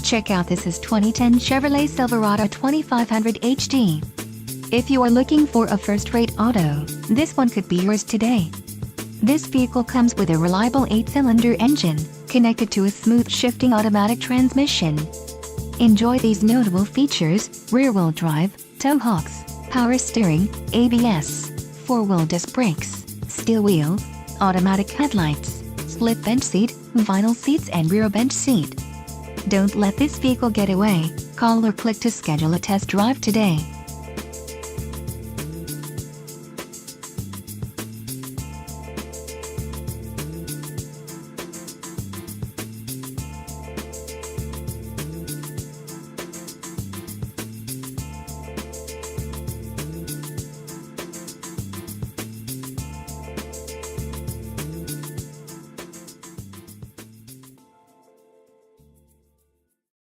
Check out this is 2010 Chevrolet Silverado 2500 HD. If you are looking for a first-rate auto, this one could be yours today. This vehicle comes with a reliable 8-cylinder engine, connected to a smooth shifting automatic transmission. Enjoy these notable features: rear-wheel drive, tow hooks, power steering, ABS, 4-wheel disc brakes, steel wheels, automatic headlights, split bench seat, vinyl seats and rear bench seat. Don't let this vehicle get away. Call or click to schedule a test drive today.